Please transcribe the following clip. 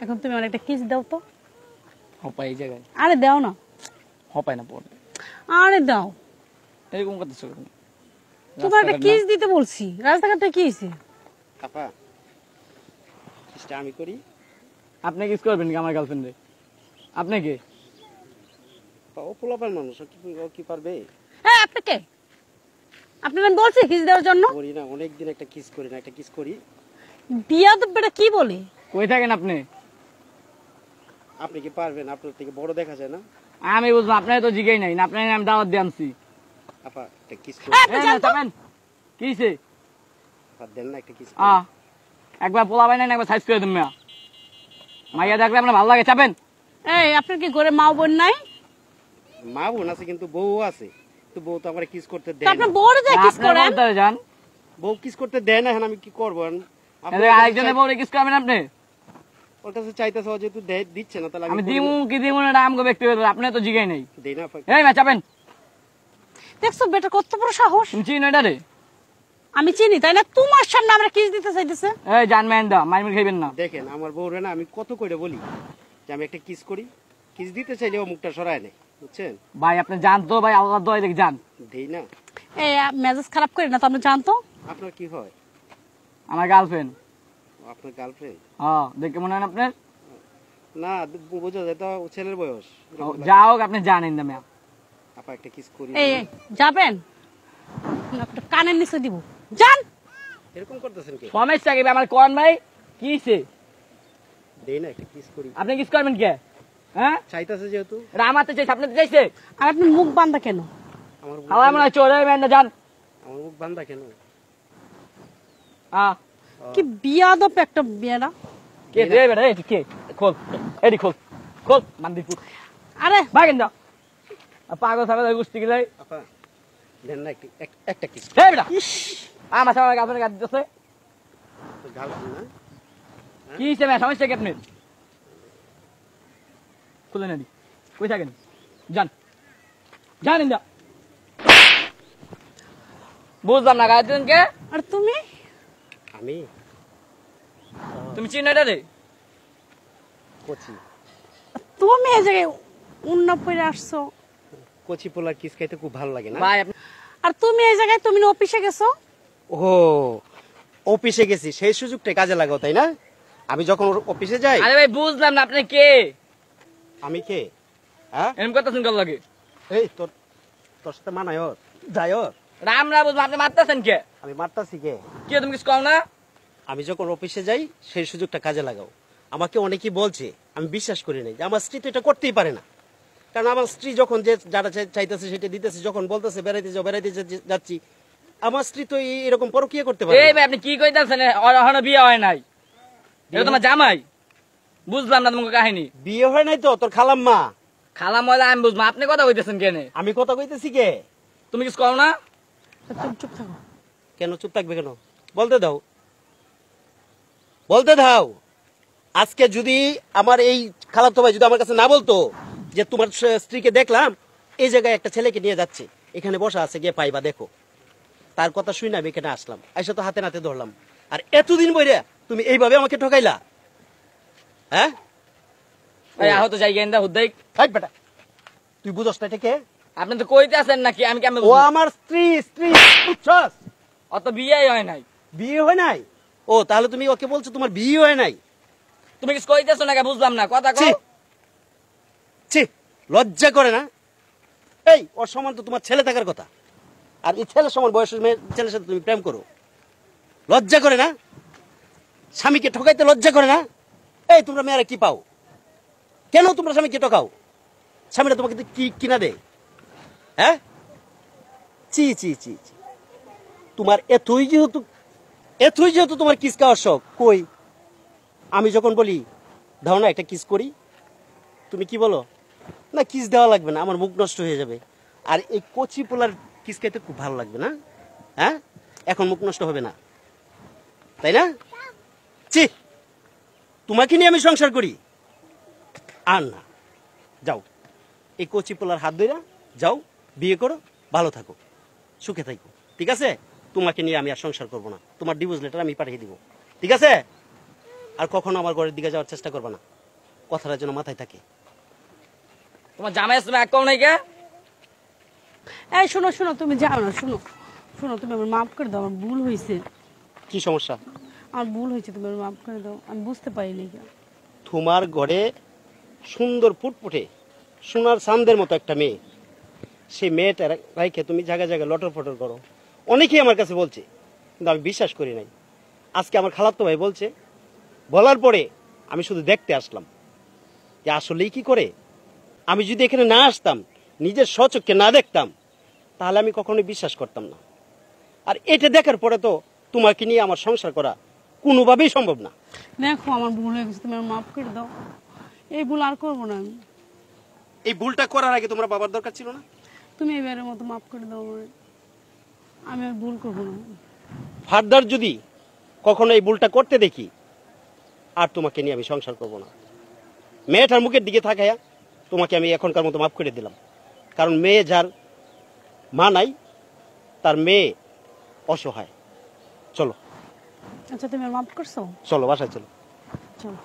এখন তুমি আমার একটা কিস দাও তো। হপাই এই জায়গায়। আরে দাও না। হপাই না পড়ে। আরে দাও। এরকম করতেছো। তোমার একটা কিস দিতে বলছি, রাস্তাঘাটে কি হইছে? আপা কিসটা আমি করি? আপনি কিস করবেন কি আমার গার্লফ্রেন্ডে? আপনি কি? ও পোলাপান মানুষ, ও কি পারবে? হ্যাঁ, আপনি কে? আপনার আমি বলছি কিস দেওয়ার জন্য? করি না, অনেকদিন একটা কিস করি না, একটা কিস করি। বিয়া তো বেটা কি বলে? কই থাকেন আপনি? আপনি কি পারবেন? আপনার থেকে বড় দেখা যায় না? আমি বুঝবো, আপনার তো জিগাই নাই না, আপনার আমি দাওয়াত দিয়ে আনছি। আপা একটা কিস করি। কি হইছে? আপা দেন না একটা কিস। একবার পোলাবেন না, একবার সাইজ করে দেন মিয়া। মাইয়া দেখলে আপনার ভালো লাগে, চাপেন। এই আপনার কি ঘরে মা বোন নাই? মা বোন আছে কিন্তু বউ আছে, তো বউ তো আমরা কিস করতে দেয় তো না। আপনার বউরে যা কিস করেন। যান বউ কিস করতে দেয় না, এখন আমি কি করব? আরেকজনের বউরে কিস করবেন আপনি? ওর কাছে চাইতেছে, ও যেহেতু দিচ্ছে না, তাহলে আমি দিমু কি দিমু না আমগো ব্যক্তিগত, আপনি তো জিগাই নাই। দেই না। এই মা চাপেন। দেখছো বেটা কত বড় সাহস। তুমি চিনো এটা রে? আমি চিনি তাই না? তোমার সামনে আমরা কিস দিতে চাইতেছে। এই জান ম্যান দা, মাইমির খাইবেন না। দেখেন আমার বউরে না, আমি কত কইরা বলি যে আমি একটা কিস করি, কিস দিতে চাইলে ও মুখটা সরায় নেয়, বুঝছেন ভাই আপনি জান তো ভাই, আল্লাহ দোয়া দেখ জান। দেই না। এই মেজাজ খারাপ করি না তো, আপনি জানতো। আপনার কি হয়? আমার গার্লফ্রেন্ড। আপনার গার্লফ্রেন্ড? হ্যাঁ, দেখে মনে হয় না আপনার? না, বোঝা যায় তো ছেলের বয়স। যা হোক আপনি জানেন না ম্যাম। আপা একটা কিস করি। এই যাবেন না, আপনার কানের নিচে দিব। জান। এরকম করতেছেন কি? সমস্যা কি আমার কোন ভাই? কি হইছে? দেই না একটা কিস করি। আপনি কিস করবেন কে? হ্যাঁ, চাইতাছে যেহেতু। রামাতে চাইছে, আপনি তো চাইছে। আর আপনি মুখ বান্ধা কেন? আমার মনে হয় চোরে ম্যান না জান। আমার মুখ বান্ধা কেন? কি বিয়াদব একটা বিয়ারা। কে দে বেটা, এই কে? খোল, এডি খোল, খোল মান্দিপুর। আরে ভাগেন দাও। পাগল ছাগল গুষ্টি গিলাই। আপা দেন না একটা কিস। এই বেটা, আমার সামনে গার্লফ্রেন্ড গাড়ি দিতেছে। গার্লফ্রেন্ড না? কি হইছে ম্যাম, সমস্যা কি আপনার? খুলে নেদি, কই থাকেন? যান, জানেন যা। বুঝলাম না গার্জেন কে? আর তুমি? আমি তুমি চিনো এটা রে? কোচি। তুমি এই জায়গায় উন্না পরে আসছো। কোচি পোলার কিস খাইতে খুব ভালো লাগে না? ভাই আর তুমি এই জায়গায়, তুমি না অফিসে গেছো? ও অফিসে গেছি, সেই সুযোগটা কাজে লাগাও, তাই না? আমি যখন অফিসে যাই। আরে ভাই বুঝলাম না, আপনি কে? আমি কে? হ্যাঁ, এরকম কথা শুনতে লাগে। এই তোর সাথে মানায় ওর যায় ওর? রাম রা বুঝলাম, আপনি মারতেছেন কে? আমি মারতাছি কে? কে তুমি কিছু কও না? আমি যখন অফিসে যাই সেই সুযোগটা কাজে লাগাও। আমাকে অনেকেই বলছে, আমি বিশ্বাস করি নাই যে আমার স্ত্রী তো এটা করতেই পারে না। কারণ আমার স্ত্রী যখন যে যারা চাইতেছে সেটা দিতেছে, যখন বলতেছে বেড়াইতে যাও বেড়াইতে যাচ্ছি, আমার স্ত্রী তো এরকম পরকীয়া করতে পারে এই না। ভাই আপনি কি কইতাছেন? এখনো বিয়ে হয় নাই, এটা তোমার জামাই। বুঝলাম না তোমার কাহিনী। বিয়ে হয় নাই তো তোর খালাম্মা। খালা ময়লা আমি বুঝবো, আপনি কথা কইতেছেন কেন? আমি কথা কইতেছি কে? তুমি কিছু কও না? তুমি চুপ থাকো। কেন চুপ থাকবে কেন? বলতে দাও, বলতে দাও। আজকে যদি আমার এই খালাতো ভাই যদি আমার কাছে না বলতো যে তোমার স্ত্রীকে দেখলাম এই জায়গায় একটা ছেলেকে নিয়ে যাচ্ছে, এখানে বসা আছে, গিয়ে পাইবা দেখো, তার কথা শুনে আমি এখানে আসলাম, আইসা তো হাতে নাতে ধরলাম। আর এতদিন বইরে তুমি এইভাবে আমাকে ঠকাইলা। হ্যাঁ ভাই আহত যাই গেন্দা হুদ্দাই। হাই বেটা, তুই বুঝছ না এটা কে? আপনি তো কইতাছেন নাকি? আমি কেমন ও আমার স্ত্রী। স্ত্রী বুঝছস? অত বিয়েই হয় নাই। বিয়ে হয় নাই? ও তাহলে তুমি ওকে বলছো তোমার বিয়ে হয় নাই? তুমি কিছু কইতেছো না, বুঝলাম না কথা কও। ছি, লজ্জা করে না? এই ওর সমান তো তোমার ছেলে থাকার কথা, আর এই ছেলের সমান বয়সের ছেলের সাথে তুমি প্রেম করো। লজ্জা করে না? স্বামীকে ঠকাইতে লজ্জা করে না? এই তোমরা মেয়েরা কি পাও? কেন তোমরা স্বামীকে ঠকাও? স্বামীরা তোমাকে কি কিনা দেয়? হ্যাঁ, চি চি চি চি। তোমার এতই যেহেতু তোমার কিস খাওয়ার শখ, কই আমি যখন বলি দাও না একটা কিস করি, তুমি কি বলো? না কিস দেওয়া লাগবে না, আমার মুখ নষ্ট হয়ে যাবে। আর এই কচি পোলার কিস খাইতে খুব ভালো লাগবে না? হ্যাঁ, এখন মুখ নষ্ট হবে না, তাই না? ছি, তোমাকে নিয়ে আমি সংসার করি আর না। যাও, এই কচি পোলার হাত ধরে যাও, বিয়ে করো, ভালো থাকো, সুখে থাকো, ঠিক আছে? তোমাকে নিয়ে আমি আর সংসার করবো না, তোমার ডিভোর্স লেটার আমি পাঠিয়ে দিব, ঠিক আছে? আর কখনো আমার ঘরের দিকে যাওয়ার চেষ্টা করবে না, কথাটা যেন মাথায় থাকে। তোমার জামাই তুমি এক কম নাই কে? এই শোনো শোনো, তুমি যাও না, শোনো শোনো, তুমি আমার মাফ করে দাও, আমার ভুল হয়েছে। কি সমস্যা? আমার ভুল হয়েছে, তুমি আমার মাফ করে দাও, আমি বুঝতে পারিনি। তোমার ঘরে সুন্দর ফুটফুটে সোনার চাঁদের মতো একটা মেয়ে, সেই মেয়েটা রাইখে তুমি জায়গায় জায়গায় লটর ফটর করো। অনেকেই আমার কাছে বলছে, কিন্তু আমি বিশ্বাস করি নাই। আজকে আমার খালাতো ভাই বলছে, বলার পরে আমি শুধু দেখতে আসলাম যে আসলেই কি করে। আমি যদি এখানে না আসতাম, নিজের স্বচক্ষে না দেখতাম, তাহলে আমি কখনোই বিশ্বাস করতাম না। আর এটা দেখার পরে তো তোমাকে নিয়ে আমার সংসার করা কোনোভাবেই সম্ভব না। দেখো আমার ভুল হয়ে গেছে, তুমি আমার মাফ করে দাও, এই ভুল আর করবো না আমি। এই ভুলটা করার আগে তোমার বাবার দরকার ছিল না? তুমি এবারের মতো মাফ করে দাও আমার, আমি আর ভুল করবো না। ফার্দার যদি কখনো এই ভুলটা করতে দেখি, আর তোমাকে নিয়ে আমি সংসার করব না। মেয়েটার মুখের দিকে তাকায়া তোমাকে আমি এখনকার মতো মাফ করে দিলাম। কারণ মেয়ে যার মা নাই, তার মেয়ে অসহায়। চলো আচ্ছা তুমি মাফ করছো? চলো বাসায় চলো। চলো।